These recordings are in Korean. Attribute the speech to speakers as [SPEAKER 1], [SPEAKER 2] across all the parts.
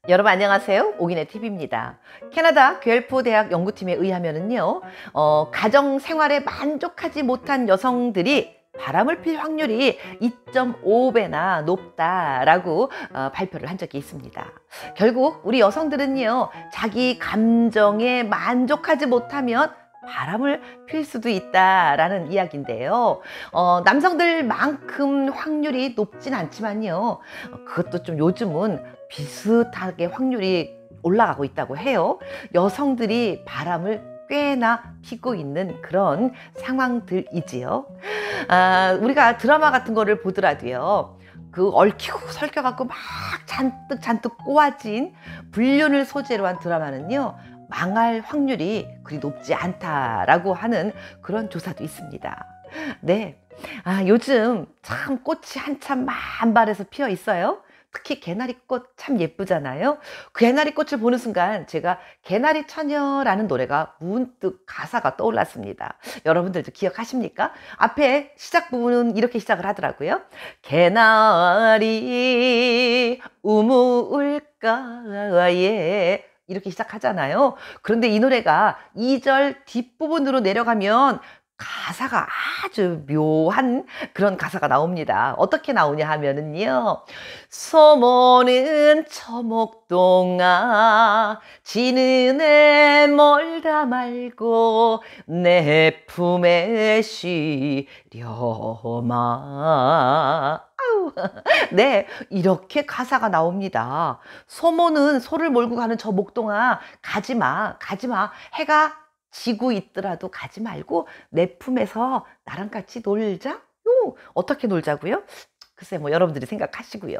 [SPEAKER 1] 여러분 안녕하세요. 오기네 TV입니다. 캐나다 구엘포 대학 연구팀에 의하면은요, 가정 생활에 만족하지 못한 여성들이 바람을 필 확률이 2.5배나 높다라고 발표를 한 적이 있습니다. 결국 우리 여성들은요, 자기 감정에 만족하지 못하면 바람을 필 수도 있다라는 이야기인데요. 남성들만큼 확률이 높진 않지만요. 그것도 좀 요즘은 비슷하게 확률이 올라가고 있다고 해요. 여성들이 바람을 꽤나 피고 있는 그런 상황들이지요. 우리가 드라마 같은 거를 보더라도요. 그 얽히고 설켜갖고 막 잔뜩 꼬아진 불륜을 소재로 한 드라마는요. 망할 확률이 그리 높지 않다라고 하는 그런 조사도 있습니다. 네. 요즘 참 꽃이 한참 만발해서 피어 있어요. 특히 개나리꽃 참 예쁘잖아요. 그 개나리꽃을 보는 순간 제가 개나리 처녀라는 노래가 문득 가사가 떠올랐습니다. 여러분들도 기억하십니까? 앞에 시작 부분은 이렇게 시작을 하더라고요. 개나리 우물가에 이렇게 시작하잖아요. 그런데 이 노래가 2절 뒷부분으로 내려가면 가사가 아주 묘한 그런 가사가 나옵니다. 어떻게 나오냐 하면은요. 소모는 처목동아 지는 애 멀다 말고 내 품에 쉬려마. 네, 이렇게 가사가 나옵니다. 소모는 소를 몰고 가는 저 목동아, 가지마, 가지마. 해가 지고 있더라도 가지 말고 내 품에서 나랑 같이 놀자? 어떻게 놀자고요? 글쎄 뭐 여러분들이 생각하시고요.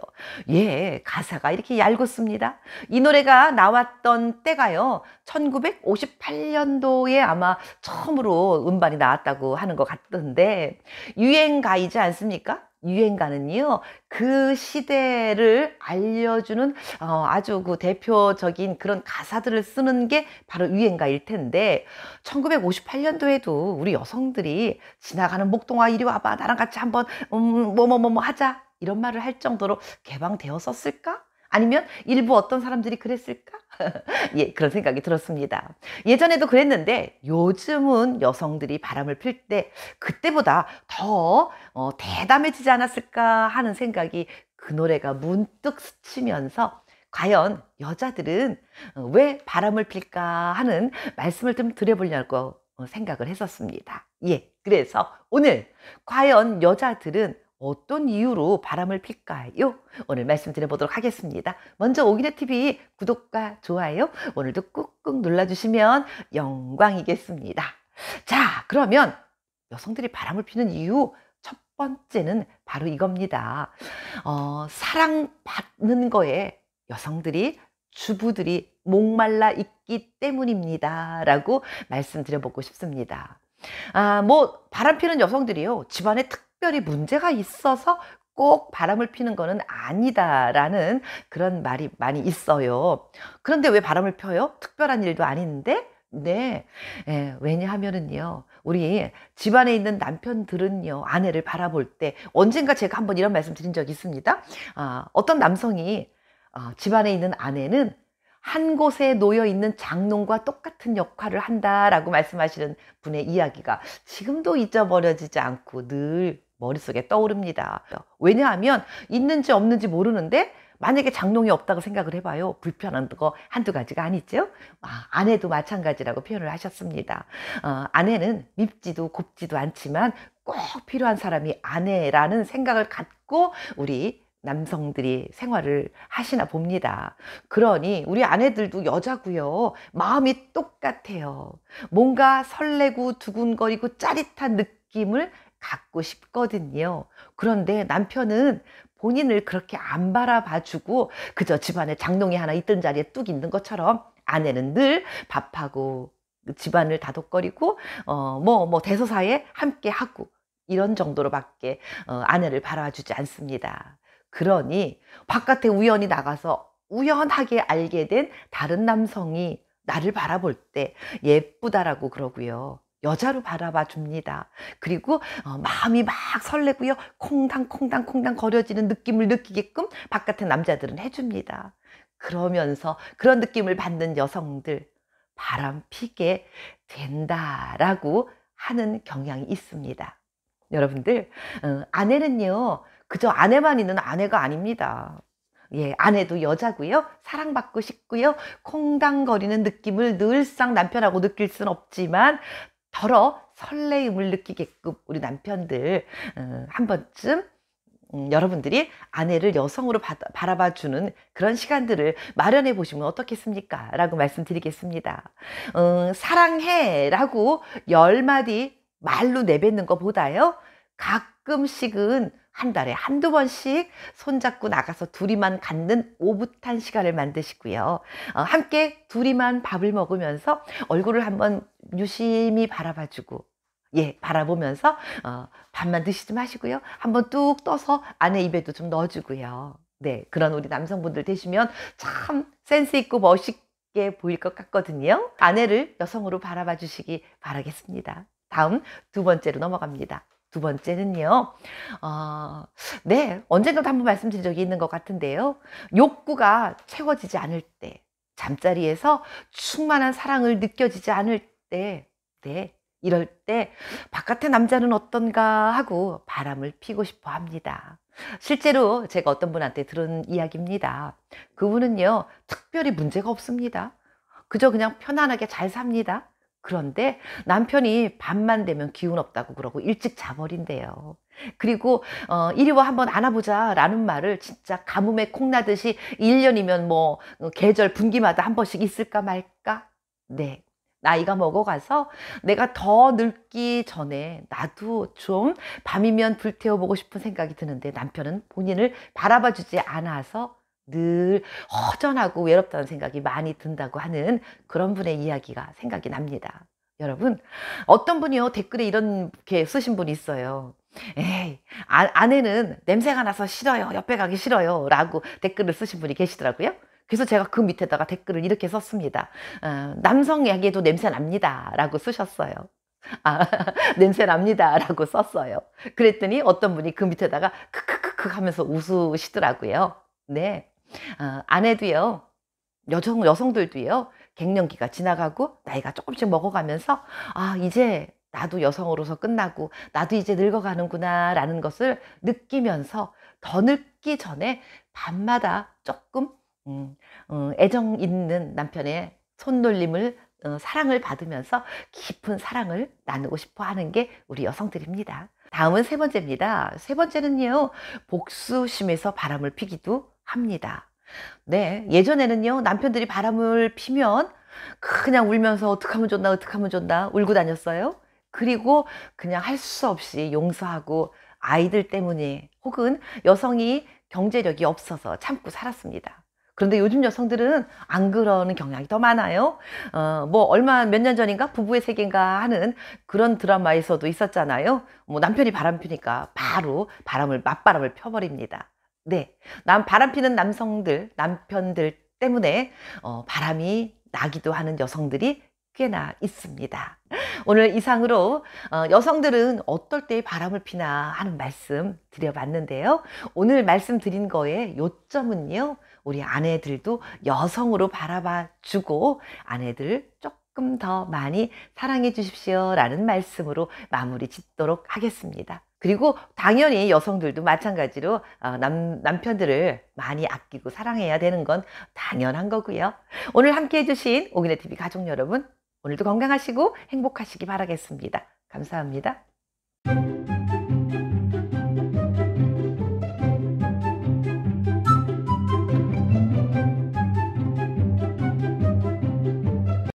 [SPEAKER 1] 예, 가사가 이렇게 얇습니다. 이 노래가 나왔던 때가요. 1958년도에 아마 처음으로 음반이 나왔다고 하는 것 같던데 유행가이지 않습니까? 유행가는요, 그 시대를 알려주는 아주 그 대표적인 그런 가사들을 쓰는 게 바로 유행가일 텐데 1958년도에도 우리 여성들이 지나가는 목동아 이리 와봐 나랑 같이 한번 뭐뭐뭐뭐 하자 이런 말을 할 정도로 개방되었었을까? 아니면 일부 어떤 사람들이 그랬을까? 예, 그런 생각이 들었습니다. 예전에도 그랬는데 요즘은 여성들이 바람을 필 때 그때보다 더 대담해지지 않았을까 하는 생각이 그 노래가 문득 스치면서 과연 여자들은 왜 바람을 필까 하는 말씀을 좀 드려보려고 생각을 했었습니다. 예, 그래서 오늘 과연 여자들은 어떤 이유로 바람을 필까요? 오늘 말씀드려보도록 하겠습니다. 먼저 오기네TV 구독과 좋아요 오늘도 꾹꾹 눌러주시면 영광이겠습니다. 자, 그러면 여성들이 바람을 피는 이유 첫 번째는 바로 이겁니다. 사랑받는 거에 여성들이 주부들이 목말라 있기 때문입니다. 라고 말씀드려보고 싶습니다. 뭐 바람 피는 여성들이요. 집안에 특별히 문제가 있어서 꼭 바람을 피는 거는 아니다라는 그런 말이 많이 있어요. 그런데 왜 바람을 펴요? 특별한 일도 아닌데? 네. 왜냐하면은요. 우리 집안에 있는 남편들은요. 아내를 바라볼 때 언젠가 제가 한번 이런 말씀 드린 적이 있습니다. 어떤 남성이 집안에 있는 아내는 한 곳에 놓여 있는 장롱과 똑같은 역할을 한다라고 말씀하시는 분의 이야기가 지금도 잊어버려지지 않고 늘 머릿속에 떠오릅니다. 왜냐하면 있는지 없는지 모르는데 만약에 장롱이 없다고 생각을 해봐요. 불편한 거 한두 가지가 아니죠. 아내도 마찬가지라고 표현을 하셨습니다. 아내는 밉지도 곱지도 않지만 꼭 필요한 사람이 아내라는 생각을 갖고 우리 남성들이 생활을 하시나 봅니다. 그러니 우리 아내들도 여자고요. 마음이 똑같아요. 뭔가 설레고 두근거리고 짜릿한 느낌을 갖고 싶거든요. 그런데 남편은 본인을 그렇게 안 바라봐주고 그저 집안에 장롱이 하나 있던 자리에 뚝 있는 것처럼 아내는 늘 밥하고 집안을 다독거리고 대소사에 함께 하고 이런 정도로밖에 아내를 바라주지 않습니다. 그러니 바깥에 우연히 나가서 우연하게 알게 된 다른 남성이 나를 바라볼 때 예쁘다라고 그러고요. 여자로 바라봐 줍니다. 그리고 마음이 막 설레고요. 콩당콩당 거려지는 느낌을 느끼게끔 바깥의 남자들은 해줍니다. 그러면서 그런 느낌을 받는 여성들 바람 피게 된다라고 하는 경향이 있습니다. 여러분들, 아내는요, 그저 아내만 있는 아내가 아닙니다. 예, 아내도 여자고요. 사랑받고 싶고요. 콩당거리는 느낌을 늘상 남편하고 느낄 수는 없지만 더러 설레임을 느끼게끔 우리 남편들 한 번쯤 여러분들이 아내를 여성으로 바라봐 주는 그런 시간들을 마련해 보시면 어떻겠습니까? 라고 말씀드리겠습니다. 사랑해 라고 10마디 말로 내뱉는 것보다요. 가끔씩은 한 달에 한두 번씩 손잡고 나가서 둘이만 갖는 오붓한 시간을 만드시고요. 함께 둘이만 밥을 먹으면서 얼굴을 한번 유심히 바라봐 주고 예, 바라보면서 밥만 드시지 마시고요. 한번 뚝 떠서 아내 입에도 좀 넣어 주고요. 네, 그런 우리 남성분들 되시면 참 센스 있고 멋있게 보일 것 같거든요. 아내를 여성으로 바라봐 주시기 바라겠습니다. 다음 두 번째로 넘어갑니다. 두 번째는요. 네, 언젠가도 한번 말씀드린 적이 있는 것 같은데요. 욕구가 채워지지 않을 때, 잠자리에서 충만한 사랑을 느껴지지 않을 때, 네, 이럴 때 바깥의 남자는 어떤가 하고 바람을 피고 싶어 합니다. 실제로 제가 어떤 분한테 들은 이야기입니다. 그분은요, 특별히 문제가 없습니다. 그저 그냥 편안하게 잘 삽니다. 그런데 남편이 밤만 되면 기운 없다고 그러고 일찍 자버린대요. 그리고 이리 와 한번 안아보자 라는 말을 진짜 가뭄에 콩나듯이 1년이면 뭐 계절 분기마다 한 번씩 있을까 말까? 네. 나이가 먹어가서 내가 더 늙기 전에 나도 좀 밤이면 불태워보고 싶은 생각이 드는데 남편은 본인을 바라봐 주지 않아서 늘 허전하고 외롭다는 생각이 많이 든다고 하는 그런 분의 이야기가 생각이 납니다. 여러분, 어떤 분이요 댓글에 이렇게 쓰신 분이 있어요. 에이, 아내는 냄새가 나서 싫어요. 옆에 가기 싫어요. 라고 댓글을 쓰신 분이 계시더라고요. 그래서 제가 그 밑에다가 댓글을 이렇게 썼습니다. 남성에게도 냄새 납니다. 라고 쓰셨어요. 냄새 납니다. 라고 썼어요. 그랬더니 어떤 분이 그 밑에다가 크크크크 하면서 웃으시더라고요. 네. 아내도요, 여성들도요, 갱년기가 지나가고 나이가 조금씩 먹어가면서 이제 나도 여성으로서 끝나고 나도 이제 늙어가는구나 라는 것을 느끼면서 더 늙기 전에 밤마다 조금 애정 있는 남편의 손놀림을 사랑을 받으면서 깊은 사랑을 나누고 싶어 하는 게 우리 여성들입니다. 다음은 세 번째입니다. 세 번째는요, 복수심에서 바람을 피기도 합니다. 네, 예전에는요, 남편들이 바람을 피면 그냥 울면서 어떡하면 좋나 어떡하면 좋나 울고 다녔어요. 그리고 그냥 할 수 없이 용서하고 아이들 때문에 혹은 여성이 경제력이 없어서 참고 살았습니다. 그런데 요즘 여성들은 안 그러는 경향이 더 많아요. 뭐 얼마 몇 년 전인가 부부의 세계인가 하는 그런 드라마에서도 있었잖아요. 뭐 남편이 바람 피니까 바로 맞바람을 펴버립니다. 네, 바람 피는 남편들 때문에 바람이 나기도 하는 여성들이 꽤나 있습니다. 오늘 이상으로 여성들은 어떨 때 바람을 피나 하는 말씀 드려봤는데요. 오늘 말씀드린 거의 요점은요, 우리 아내들도 여성으로 바라봐 주고 아내들 조금 더 많이 사랑해 주십시오 라는 말씀으로 마무리 짓도록 하겠습니다. 그리고 당연히 여성들도 마찬가지로 남편들을 많이 아끼고 사랑해야 되는 건 당연한 거고요. 오늘 함께 해주신 오기네TV 가족 여러분, 오늘도 건강하시고 행복하시기 바라겠습니다. 감사합니다.